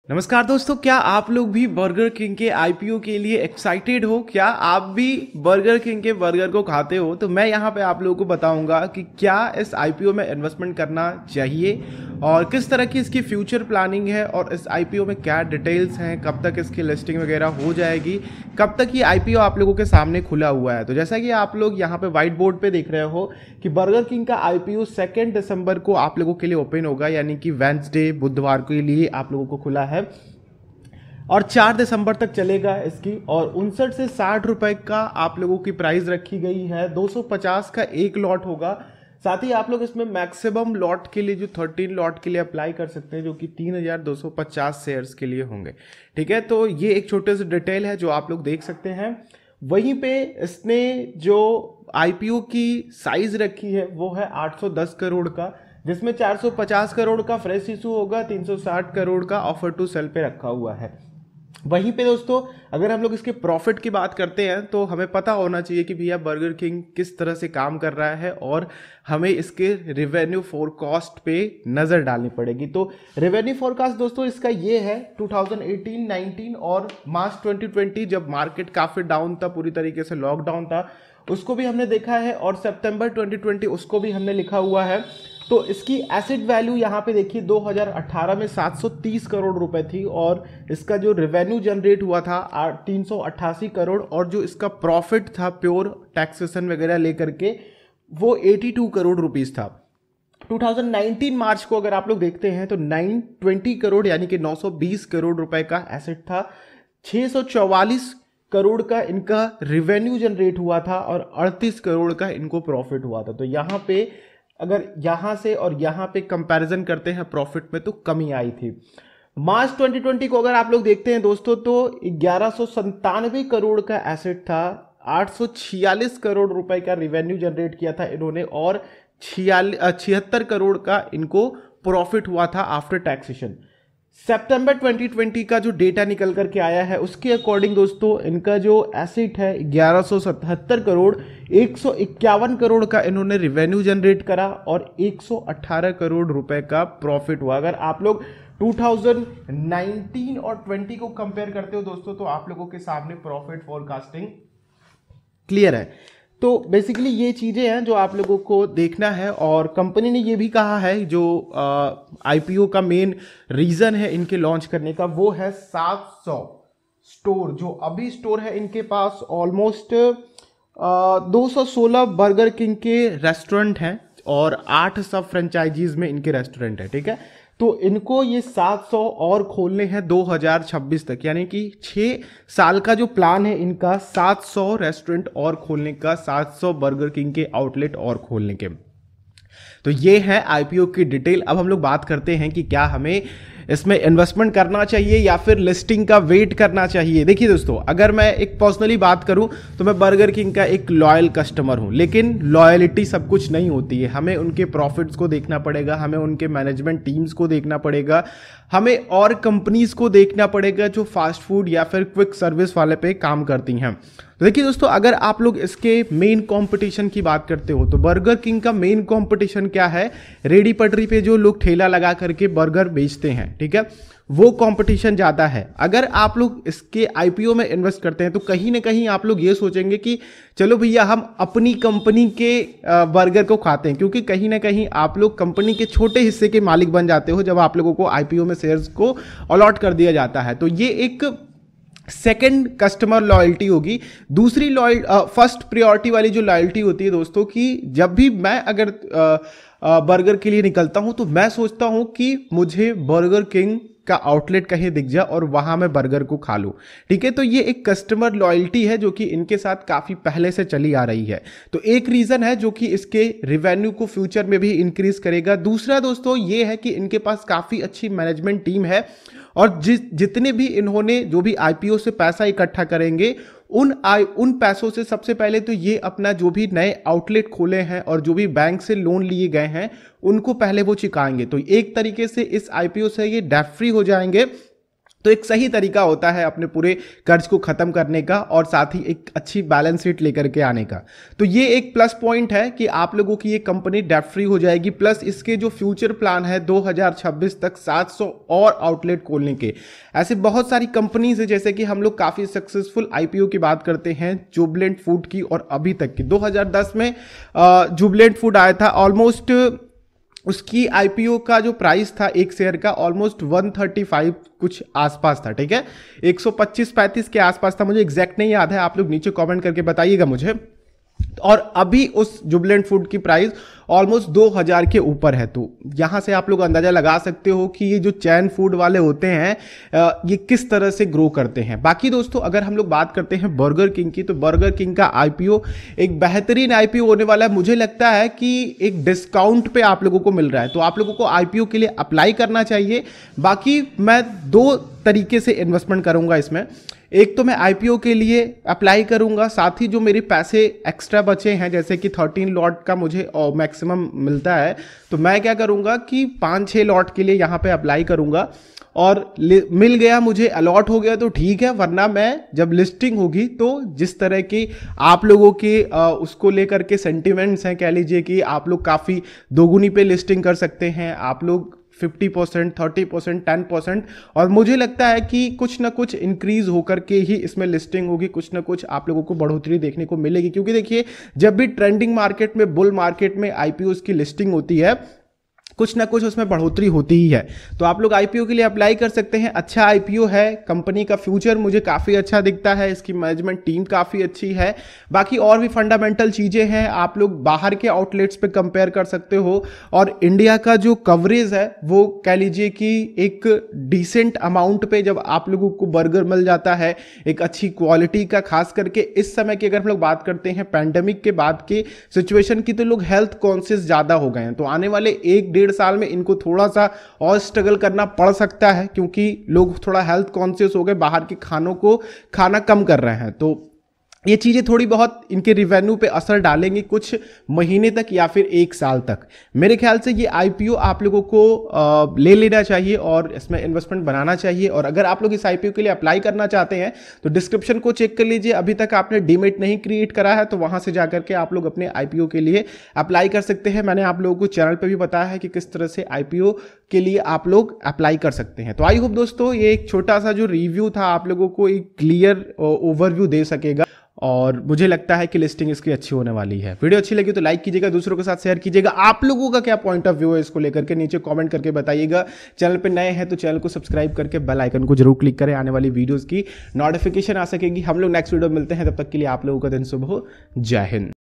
नमस्कार दोस्तों, क्या आप लोग भी बर्गर किंग के आईपीओ के लिए एक्साइटेड हो? क्या आप भी बर्गर किंग के बर्गर को खाते हो? तो मैं यहाँ पे आप लोगों को बताऊंगा कि क्या इस आईपीओ में इन्वेस्टमेंट करना चाहिए और किस तरह की इसकी फ्यूचर प्लानिंग है और इस आईपीओ में क्या डिटेल्स हैं, कब तक इसकी लिस्टिंग वगैरह हो जाएगी, कब तक ये आईपीओ आप लोगों के सामने खुला हुआ है। तो जैसा कि आप लोग यहाँ पे व्हाइट बोर्ड पे देख रहे हो कि बर्गर किंग का आईपीओ 2 दिसंबर को आप लोगों के लिए ओपन होगा, यानी कि वेंसडे बुधवार के लिए आप लोगों को खुला है और 4 दिसंबर तक चलेगा इसकी। और 59 से 60 रुपए का आप लोगों की प्राइस रखी गई है। 250 का एक लॉट होगा। साथ ही आप लोग इसमें मैक्सिमम लॉट के लिए जो 13 लॉट के लिए अप्लाई कर सकते हैं, जो कि 3250 शेयर्स के लिए होंगे। ठीक है, तो ये एक छोटे से डिटेल है जो आप लोग देख सकते हैं। वहीं पे इसने जो आईपीओ की साइज रखी है वो है 810 करोड़ का, जिसमें 450 करोड़ का फ्रेश इशू होगा, 360 करोड़ का ऑफर टू सेल पे रखा हुआ है। वहीं पे दोस्तों, अगर हम लोग इसके प्रॉफिट की बात करते हैं तो हमें पता होना चाहिए कि भैया बर्गर किंग किस तरह से काम कर रहा है और हमें इसके रेवेन्यू फोरकास्ट पे नज़र डालनी पड़ेगी। तो रेवेन्यू फोरकास्ट दोस्तों इसका ये है 2018-19 और मार्च 2020, जब मार्केट काफ़ी डाउन था, पूरी तरीके से लॉकडाउन था, उसको भी हमने देखा है, और सितंबर 2020 उसको भी हमने लिखा हुआ है। तो इसकी एसेट वैल्यू यहाँ पे देखिए 2018 में 730 करोड़ रुपए थी और इसका जो रेवेन्यू जनरेट हुआ था 388 करोड़, और जो इसका प्रॉफिट था प्योर टैक्सेशन वगैरह लेकर के वो 82 करोड़ रुपीस था। 2019 मार्च को अगर आप लोग देखते हैं तो 920 करोड़ यानी कि 920 करोड़ रुपए का एसेट था। 644 करोड़ का इनका रेवेन्यू जनरेट हुआ था और 38 करोड़ का इनको प्रॉफिट हुआ था। तो यहाँ पे अगर यहाँ से और यहाँ पे कंपैरिजन करते हैं प्रॉफिट में तो कमी आई थी। मार्च 2020 को अगर आप लोग देखते हैं दोस्तों तो 1197 करोड़ का एसेट था, 846 करोड़ रुपए का रेवेन्यू जनरेट किया था इन्होंने, और 76 करोड़ का इनको प्रॉफिट हुआ था आफ्टर टैक्सेशन। सितंबर 2020 का जो डेटा निकल करके आया है उसके अकॉर्डिंग दोस्तों इनका जो एसेट है 1177 करोड़, 151 करोड़ का इन्होंने रेवेन्यू जनरेट करा और 118 करोड़ रुपए का प्रॉफिट हुआ। अगर आप लोग 2019 और 20 को कंपेयर करते हो दोस्तों तो आप लोगों के सामने प्रॉफिट फोरकास्टिंग क्लियर है। तो बेसिकली ये चीज़ें हैं जो आप लोगों को देखना है, और कंपनी ने ये भी कहा है जो आईपीओ का मेन रीज़न है इनके लॉन्च करने का वो है 700 स्टोर। जो अभी स्टोर है इनके पास ऑलमोस्ट 216 बर्गर किंग के रेस्टोरेंट हैं और 8 सब फ्रेंचाइजीज में इनके रेस्टोरेंट है। ठीक है, तो इनको ये 700 और खोलने हैं 2026 तक, यानी कि 6 साल का जो प्लान है इनका 700 रेस्टोरेंट और खोलने का, 700 बर्गर किंग के आउटलेट और खोलने के। तो ये है आईपीओ की डिटेल। अब हम लोग बात करते हैं कि क्या हमें इसमें इन्वेस्टमेंट करना चाहिए या फिर लिस्टिंग का वेट करना चाहिए। देखिए दोस्तों, अगर मैं एक पर्सनली बात करूं तो मैं बर्गर किंग का एक लॉयल कस्टमर हूं, लेकिन लॉयलिटी सब कुछ नहीं होती है। हमें उनके प्रॉफिट्स को देखना पड़ेगा, हमें उनके मैनेजमेंट टीम्स को देखना पड़ेगा, हमें और कंपनीज को देखना पड़ेगा जो फास्ट फूड या फिर क्विक सर्विस वाले पे काम करती हैं। तो देखिए दोस्तों, अगर आप लोग इसके मेन कंपटीशन की बात करते हो तो बर्गर किंग का मेन कंपटीशन क्या है? रेडी पटरी पे जो लोग ठेला लगा करके बर्गर बेचते हैं, ठीक है, वो कंपटीशन ज़्यादा है। अगर आप लोग इसके आईपीओ में इन्वेस्ट करते हैं तो कहीं ना कहीं आप लोग ये सोचेंगे कि चलो भैया हम अपनी कंपनी के बर्गर को खाते हैं, क्योंकि कहीं ना कहीं आप लोग कंपनी के छोटे हिस्से के मालिक बन जाते हो जब आप लोगों को आईपीओ में शेयर्स को अलॉट कर दिया जाता है। तो ये एक सेकंड कस्टमर लॉयल्टी होगी। दूसरी फर्स्ट प्रायोरिटी वाली जो लॉयल्टी होती है दोस्तों, कि जब भी मैं अगर बर्गर के लिए निकलता हूं तो मैं सोचता हूं कि मुझे बर्गर किंग का आउटलेट कहीं दिख जाए और वहां मैं बर्गर को खा लूं। ठीक है, तो ये एक कस्टमर लॉयल्टी है जो कि इनके साथ काफी पहले से चली आ रही है। तो एक रीजन है जो कि इसके रिवेन्यू को फ्यूचर में भी इंक्रीज करेगा। दूसरा दोस्तों ये है कि इनके पास काफी अच्छी मैनेजमेंट टीम है, और जितने भी इन्होंने जो भी आईपीओ से पैसा इकट्ठा करेंगे उन पैसों से सबसे पहले तो ये अपना जो भी नए आउटलेट खोले हैं और जो भी बैंक से लोन लिए गए हैं उनको पहले वो चुकाएंगे। तो एक तरीके से इस आईपीओ से ये डेट फ्री हो जाएंगे तो एक सही तरीका होता है अपने पूरे कर्ज को खत्म करने का और साथ ही एक अच्छी बैलेंस शीट लेकर के आने का। तो ये एक प्लस पॉइंट है कि आप लोगों की ये कंपनी डेट फ्री हो जाएगी। प्लस इसके जो फ्यूचर प्लान है 2026 तक 700 और आउटलेट खोलने के। ऐसे बहुत सारी कंपनीज है, जैसे कि हम लोग काफी सक्सेसफुल आईपीओ की बात करते हैं जुबिलेंट फूड की, और अभी तक की 2010 में जुबिलेंट फूड आया था। ऑलमोस्ट उसकी आईपीओ का जो प्राइस था एक शेयर का ऑलमोस्ट 135 कुछ आसपास था, ठीक है, 125-35 के आसपास था, मुझे एग्जैक्ट नहीं याद है, आप लोग नीचे कमेंट करके बताइएगा मुझे। और अभी उस जुबिलेंट फूड की प्राइस ऑलमोस्ट 2000 के ऊपर है। तो यहां से आप लोग अंदाजा लगा सकते हो कि ये जो चैन फूड वाले होते हैं ये किस तरह से ग्रो करते हैं। बाकी दोस्तों अगर हम लोग बात करते हैं बर्गर किंग की, तो बर्गर किंग का आईपीओ एक बेहतरीन आईपीओ होने वाला है। मुझे लगता है कि एक डिस्काउंट पे आप लोगों को मिल रहा है, तो आप लोगों को आईपीओ के लिए अप्लाई करना चाहिए। बाकी मैं 2 तरीके से इन्वेस्टमेंट करूंगा इसमें। एक तो मैं आईपीओ के लिए अप्लाई करूंगा, साथ ही जो मेरे पैसे एक्स्ट्रा बचे हैं, जैसे कि 13 लॉट का मुझे मैक्सिमम मिलता है, तो मैं क्या करूंगा कि 5-6 लॉट के लिए यहां पे अप्लाई करूंगा, और मिल गया मुझे, अलॉट हो गया तो ठीक है, वरना मैं जब लिस्टिंग होगी तो जिस तरह की आप लोगों के उसको लेकर के सेंटिमेंट्स हैं, कह लीजिए कि आप लोग काफ़ी दोगुनी पे लिस्टिंग कर सकते हैं, आप लोग 50%, 30%, 10%, और मुझे लगता है कि कुछ ना कुछ इंक्रीज होकर के ही इसमें लिस्टिंग होगी, कुछ ना कुछ आप लोगों को बढ़ोतरी देखने को मिलेगी। क्योंकि देखिए जब भी ट्रेंडिंग मार्केट में, बुल मार्केट में आईपीओ की लिस्टिंग होती है, कुछ ना कुछ उसमें बढ़ोतरी होती ही है। तो आप लोग आईपीओ के लिए अप्लाई कर सकते हैं। अच्छा आईपीओ है, कंपनी का फ्यूचर मुझे काफ़ी अच्छा दिखता है, इसकी मैनेजमेंट टीम काफ़ी अच्छी है। बाकी और भी फंडामेंटल चीज़ें हैं, आप लोग बाहर के आउटलेट्स पे कंपेयर कर सकते हो, और इंडिया का जो कवरेज है वो कह लीजिए कि एक डिसेंट अमाउंट पे जब आप लोगों को बर्गर मिल जाता है एक अच्छी क्वालिटी का, खास करके इस समय की अगर हम लोग बात करते हैं पैंडेमिक के बाद के सिचुएशन की, तो लोग हेल्थ कॉन्शियस ज़्यादा हो गए हैं। तो आने वाले 1-1.5 साल में इनको थोड़ा सा और स्ट्रगल करना पड़ सकता है, क्योंकि लोग थोड़ा हेल्थ कॉन्शियस हो गए, बाहर के खानों को खाना कम कर रहे हैं। तो ये चीज़ें थोड़ी बहुत इनके रिवेन्यू पे असर डालेंगी कुछ महीने तक या फिर 1 साल तक। मेरे ख्याल से ये आईपीओ आप लोगों को ले लेना चाहिए और इसमें इन्वेस्टमेंट बनाना चाहिए। और अगर आप लोग इस आईपीओ के लिए अप्लाई करना चाहते हैं तो डिस्क्रिप्शन को चेक कर लीजिए, अभी तक आपने डीमेट नहीं क्रिएट करा है तो वहां से जाकर के आप लोग अपने आईपीओ के लिए अप्लाई कर सकते हैं। मैंने आप लोगों को चैनल पर भी बताया है कि किस तरह से आईपीओ के लिए आप लोग अप्लाई कर सकते हैं। तो आई होप दोस्तों ये एक छोटा सा जो रिव्यू था आप लोगों को एक क्लियर ओवरव्यू दे सकेगा, और मुझे लगता है कि लिस्टिंग इसकी अच्छी होने वाली है। वीडियो अच्छी लगी तो लाइक कीजिएगा, दूसरों के साथ शेयर कीजिएगा। आप लोगों का क्या पॉइंट ऑफ व्यू है इसको लेकर के नीचे कमेंट करके बताइएगा। चैनल पे नए हैं तो चैनल को सब्सक्राइब करके बेल आइकन को जरूर क्लिक करें, आने वाली वीडियोस की नोटिफिकेशन आ सकेगी। हम लोग नेक्स्ट वीडियो मिलते हैं, तब तक के लिए आप लोगों का दिन शुभ हो। जय हिंद।